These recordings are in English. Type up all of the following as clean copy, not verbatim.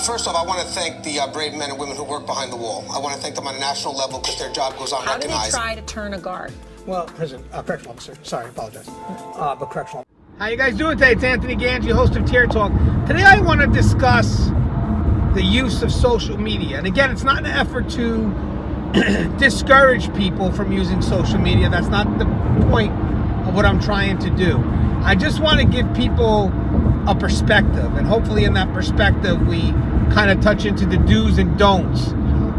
First off, I want to thank the brave men and women who work behind the wall. I want to thank them on a national level because their job goes unrecognized. How do they try to turn a guard? Well, correctional officer. Sorry, I apologize. But correctional. How you guys doing today? It's Anthony Gangi, host of Tier Talk. Today I want to discuss the use of social media. And again, it's not an effort to discourage people from using social media. That's not the point of what I'm trying to do. I just want to give people a perspective, and hopefully in that perspective we kind of touch into the do's and don'ts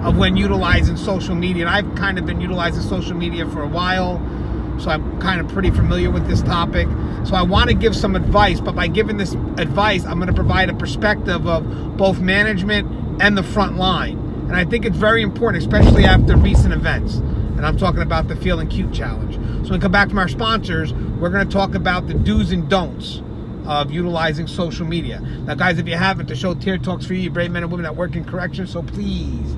of when utilizing social media. And I've kind of been utilizing social media for a while, so I'm kind of pretty familiar with this topic. So I want to give some advice, but by giving this advice, I'm going to provide a perspective of both management and the front line. And I think it's very important, especially after recent events. And I'm talking about the Feeling Cute Challenge. So when we come back from our sponsors, we're going to talk about the do's and don'ts of utilizing social media. Now, guys, if you haven't, the show Tier Talks for you, brave men and women that work in corrections. So please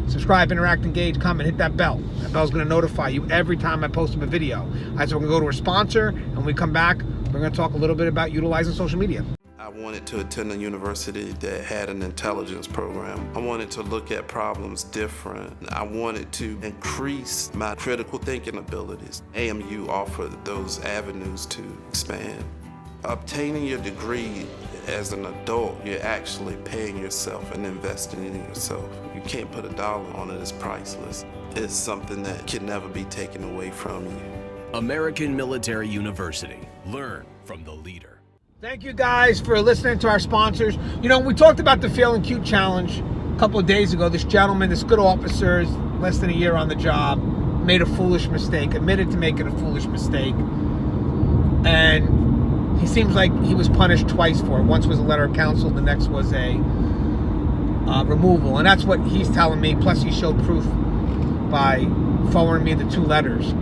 subscribe, interact, engage, comment, hit that bell. That bell's going to notify you every time I post up a video. All right, so we're going to go to our sponsor, and when we come back, we're going to talk a little bit about utilizing social media. I wanted to attend a university that had an intelligence program. I wanted to look at problems different. I wanted to increase my critical thinking abilities. AMU offered those avenues to expand. Obtaining your degree as an adult, you're actually paying yourself and investing in yourself. You can't put a dollar on it, it's priceless. It's something that can never be taken away from you. American Military University. Learn from the leader. Thank you guys for listening to our sponsors. You know, we talked about the Feeling Cute Challenge a couple of days ago. This gentleman, this good officer, is less than a year on the job, made a foolish mistake, admitted to making a foolish mistake, and he seems like he was punished twice for it. Once was a letter of counsel, the next was a removal. And that's what he's telling me, plus he showed proof by forwarding me the 2 letters.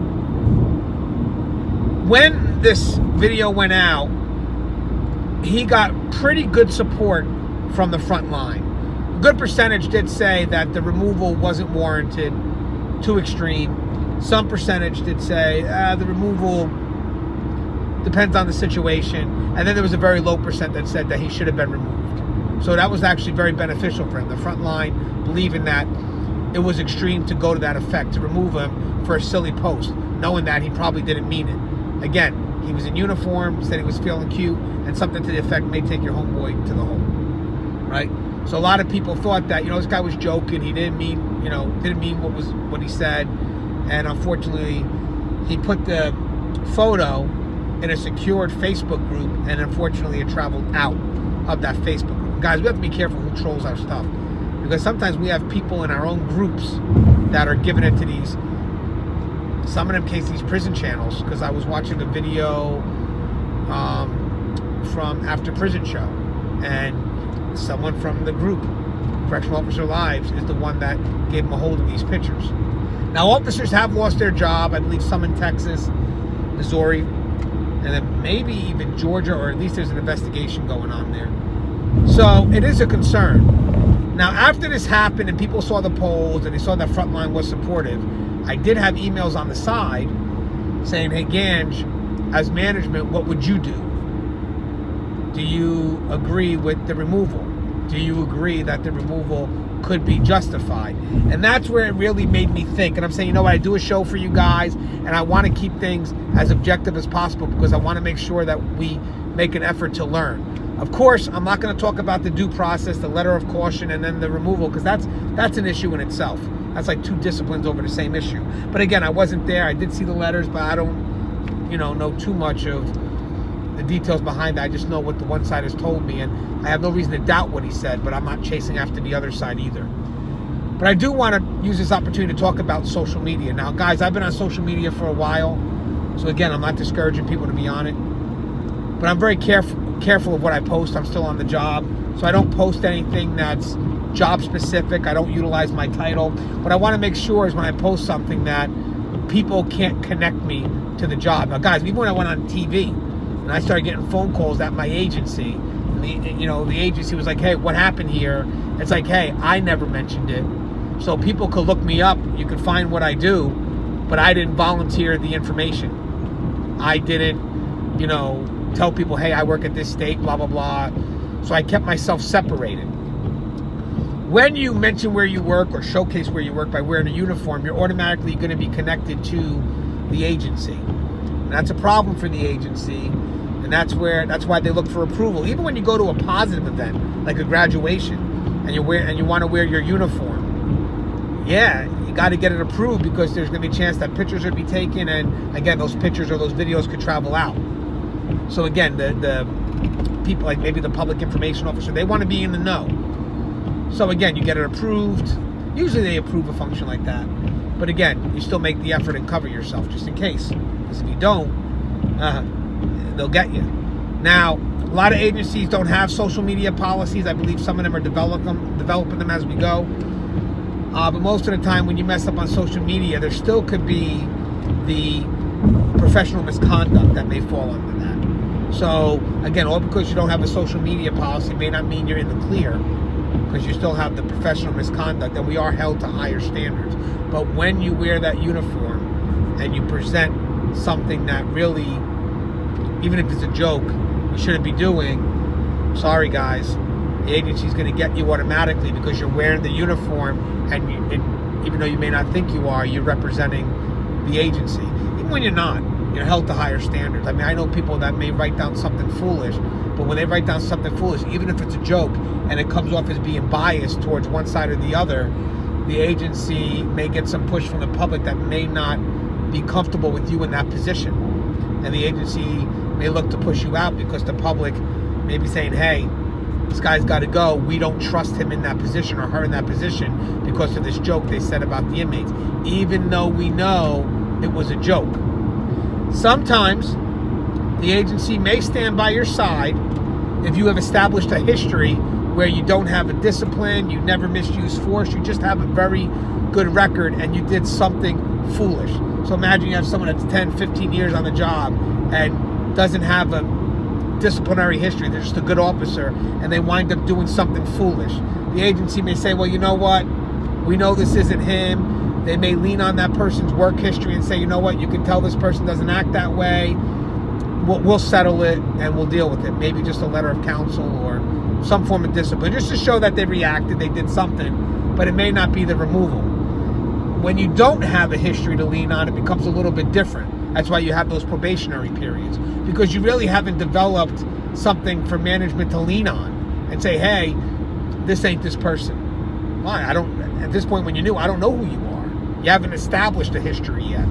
When this video went out, he got pretty good support from the front line. A good percentage did say that the removal wasn't warranted, too extreme. Some percentage did say the removal depends on the situation. And then there was a very low percent that said that he should have been removed. So that was actually very beneficial for him. The front line believing that it was extreme to go to that effect, to remove him for a silly post, knowing that he probably didn't mean it. Again, he was in uniform, said he was feeling cute, and something to the effect, may take your homeboy to the home, right? So a lot of people thought that, this guy was joking. He didn't mean, what he said. And unfortunately, he put the photo in a secured Facebook group, and unfortunately it traveled out of that Facebook group. Guys, we have to be careful who trolls our stuff, because sometimes we have people in our own groups that are giving it to these, some of them case these prison channels, because I was watching a video from After Prison Show, and someone from the group, Correctional Officer Lives, is the one that gave him a hold of these pictures. Now, officers have lost their job, I believe some in Texas, Missouri, and then maybe even Georgia, or at least there's an investigation going on there. So it is a concern. Now, after this happened and people saw the polls and they saw that Frontline was supportive, I did have emails on the side saying, hey, Gange, as management, what would you do? Do you agree with the removal? Do you agree that the removal could be justified? And that's where it really made me think. And I'm saying, what, I do a show for you guys, and I want to keep things as objective as possible, because I want to make sure that we make an effort to learn. Of course, I'm not going to talk about the due process, the letter of caution, and then the removal, because that's an issue in itself. That's like 2 disciplines over the same issue. But again, I wasn't there. I did see the letters, but I don't, know too much of the details behind that. I just know what the one side has told me, and I have no reason to doubt what he said, but I'm not chasing after the other side either. But I do want to use this opportunity to talk about social media. Now, guys, I've been on social media for a while, so again, I'm not discouraging people to be on it, but I'm very careful of what I post. I'm still on the job, so I don't post anything that's job specific. I don't utilize my title. What I want to make sure is when I post something that people can't connect me to the job. Now, guys, even when I went on TV and I started getting phone calls at my agency, and the agency was like, hey, what happened here? It's like, hey, I never mentioned it. So people could look me up. You could find what I do, but I didn't volunteer the information. I didn't, tell people, hey, I work at this state, blah, blah, blah. So I kept myself separated. when you mention where you work or showcase where you work by wearing a uniform, you're automatically going to be connected to the agency. And that's a problem for the agency, and that's why they look for approval. Even when you go to a positive event, like a graduation, and you want to wear your uniform, yeah, you got to get it approved, because there's going to be a chance that pictures will be taken, and again, those pictures or those videos could travel out. So again, the people, like maybe the public information officer, they want to be in the know. So again, you get it approved. Usually they approve a function like that. But again, you still make the effort and cover yourself just in case. Because if you don't, they'll get you. Now, a lot of agencies don't have social media policies. I believe some of them are developing them as we go. But most of the time when you mess up on social media, there still could be the professional misconduct that may fall under that. So again, all because you don't have a social media policy may not mean you're in the clear, because you still have the professional misconduct, and we are held to higher standards. But when you wear that uniform and you present something that really, even if it's a joke, you shouldn't be doing, sorry guys, the agency's going to get you automatically, because you're wearing the uniform, and even though you may not think you are, you're representing the agency. Even when you're not, you're held to higher standards. I mean, I know people that may write down something foolish, but when they write down something foolish, even if it's a joke and it comes off as being biased towards one side or the other, the agency may get some push from the public that may not be comfortable with you in that position. And the agency may look to push you out, because the public may be saying, hey, this guy's got to go. We don't trust him in that position or her in that position because of this joke they said about the inmates, even though we know it was a joke. Sometimes the agency may stand by your side if you have established a history where you don't have a discipline, you never misuse force, you just have a very good record, and you did something foolish. So imagine you have someone that's 10, 15 years on the job and doesn't have a disciplinary history, they're just a good officer, and they wind up doing something foolish. The agency may say, well, you know what, we know this isn't him. They may lean on that person's work history and say, you know what, you can tell this person doesn't act that way. We'll settle it and we'll deal with it. Maybe just a letter of counsel or some form of discipline, just to show that they reacted, they did something, but it may not be the removal. When you don't have a history to lean on, it becomes a little bit different. That's why you have those probationary periods, because you really haven't developed something for management to lean on and say, hey, this ain't this person. Why? At this point when you're new, I don't know who you are. You haven't established a history yet.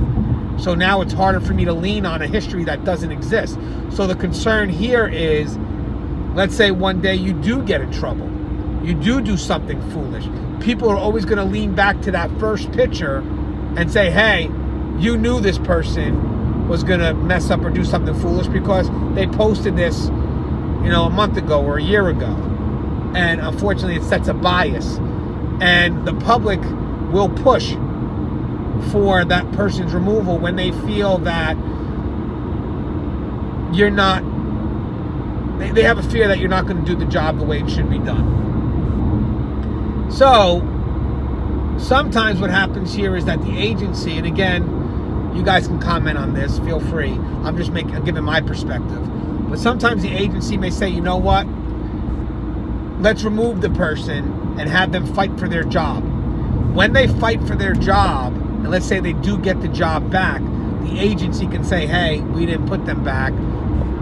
So now it's harder for me to lean on a history that doesn't exist. So the concern here is, let's say one day you do get in trouble. You do something foolish. People are always going to lean back to that first picture and say, hey, you knew this person was going to mess up or do something foolish because they posted this, a month ago or a year ago. And unfortunately, it sets a bias. And the public will push for that person's removal when they feel that you're not, they have a fear that you're not going to do the job the way it should be done. So sometimes what happens here is that the agency, and again, you guys can comment on this, feel free, I'm giving my perspective, but sometimes the agency may say, you know what, let's remove the person and have them fight for their job. When they fight for their job, and let's say they do get the job back, the agency can say, hey, we didn't put them back,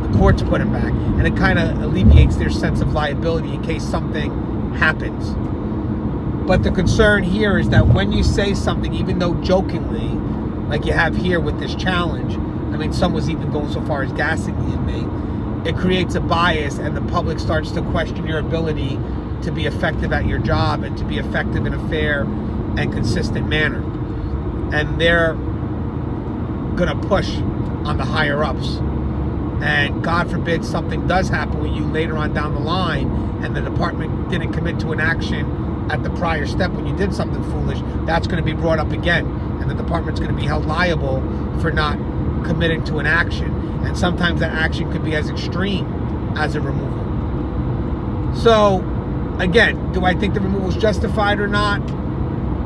the courts put them back, and it kind of alleviates their sense of liability in case something happens. But the concern here is that when you say something, even though jokingly, like you have here with this challenge, I mean, some was even going so far as gassing the inmate, it creates a bias, and the public starts to question your ability to be effective at your job and to be effective in a fair and consistent manner. And they're gonna push on the higher ups. And God forbid something does happen with you later on down the line and the department didn't commit to an action at the prior step when you did something foolish, that's going to be brought up again. And the department's going to be held liable for not committing to an action. And sometimes that action could be as extreme as a removal. So, again, do I think the removal is justified or not?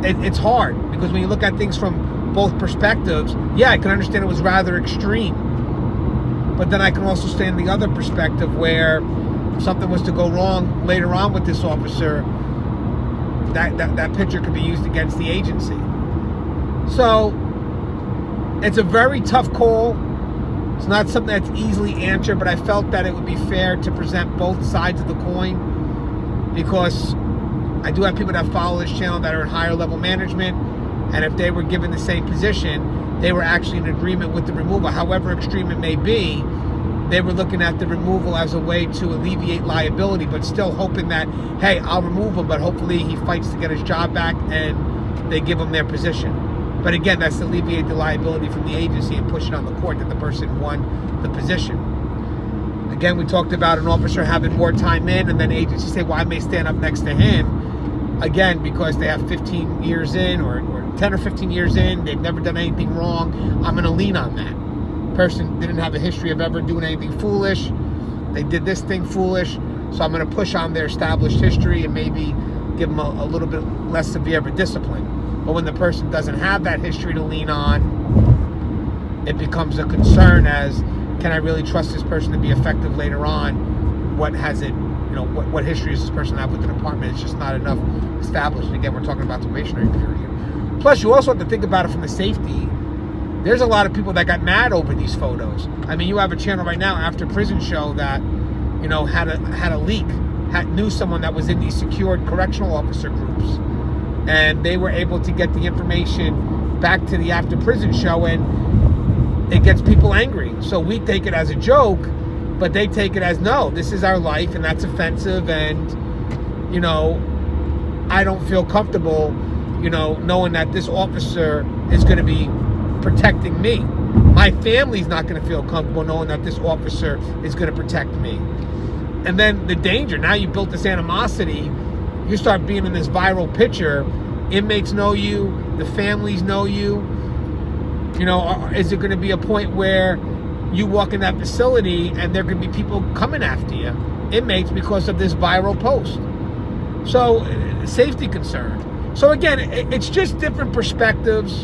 It's hard, because when you look at things from both perspectives, yeah, I can understand it was rather extreme. But then I can also stand the other perspective where if something was to go wrong later on with this officer, that picture could be used against the agency. So it's a very tough call. It's not something that's easily answered, but I felt that it would be fair to present both sides of the coin, because I do have people that follow this channel that are in higher level management, and if they were given the same position, they were actually in agreement with the removal. However extreme it may be, they were looking at the removal as a way to alleviate liability, but still hoping that, hey, I'll remove him, but hopefully he fights to get his job back and they give him their position. But again, that's to alleviate the liability from the agency and push it on the court that the person won the position. Again, we talked about an officer having more time in, and then agencies say, well, I may stand up next to him. Again, because they have 15 years in or 10 or 15 years in, they've never done anything wrong, I'm going to lean on that. Person didn't have a history of ever doing anything foolish. They did this thing foolish, so I'm going to push on their established history and maybe give them a little bit less severe of a discipline. But when the person doesn't have that history to lean on, it becomes a concern as, can I really trust this person to be effective later on? What has it, what history does this person have with the department? It's just not enough established. And again, we're talking about the probationary period. Plus, you also have to think about it from the safety. There's a lot of people that got mad over these photos. I mean, you have a channel right now, After Prison Show, that, had a leak, knew someone that was in these secured correctional officer groups. And they were able to get the information back to the After Prison Show, and it gets people angry. So we take it as a joke, but they take it as, no, this is our life, and that's offensive, and, I don't feel comfortable, knowing that this officer is going to be protecting me. My family's not going to feel comfortable knowing that this officer is going to protect me. And then the danger, now you built this animosity, you start being in this viral picture, inmates know you, the families know you, is it going to be a point where you walk in that facility and there could be people coming after you, inmates, because of this viral post? So, safety concern. So again, it's just different perspectives.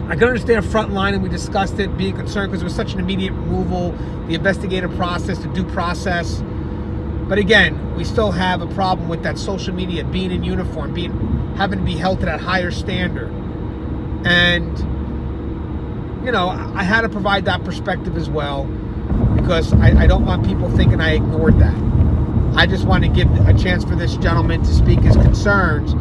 I can understand frontline, and we discussed it, being concerned because it was such an immediate removal, the investigative process, the due process. But again, we still have a problem with that social media, being in uniform, having to be held to that higher standard. And, I had to provide that perspective as well, because I don't want people thinking I ignored that. I just want to give a chance for this gentleman to speak his concerns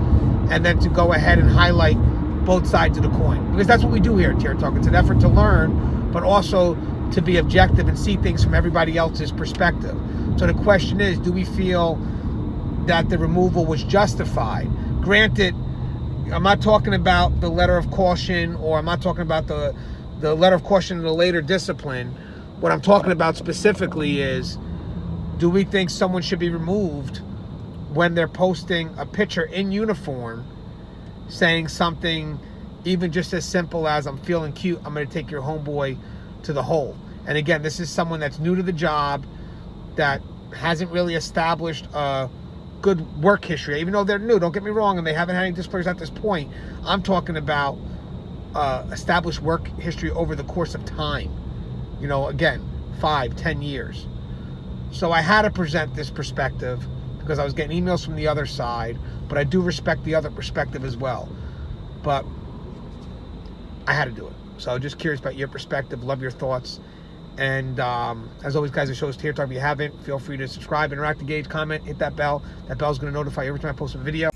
and then to go ahead and highlight both sides of the coin, because that's what we do here at Terror Talk. It's an effort to learn, but also to be objective and see things from everybody else's perspective. So the question is, do we feel that the removal was justified? Granted, I'm not talking about the letter of caution, or I'm not talking about the letter of caution in the later discipline. What I'm talking about specifically is, do we think someone should be removed when they're posting a picture in uniform saying something even just as simple as, I'm feeling cute, I'm going to take your homeboy to the hole? And again, this is someone that's new to the job, that hasn't really established a good work history, even though they're new, don't get me wrong, and they haven't had any disciplinaries at this point. I'm talking about established work history over the course of time, again, 5-10 years. So I had to present this perspective because I was getting emails from the other side, but I do respect the other perspective as well. But I had to do it. So just curious about your perspective, love your thoughts. And as always, guys, the show is Terror Talk. If you haven't, feel free to subscribe, interact, engage, comment, hit that bell. That bell is going to notify you every time I post a video.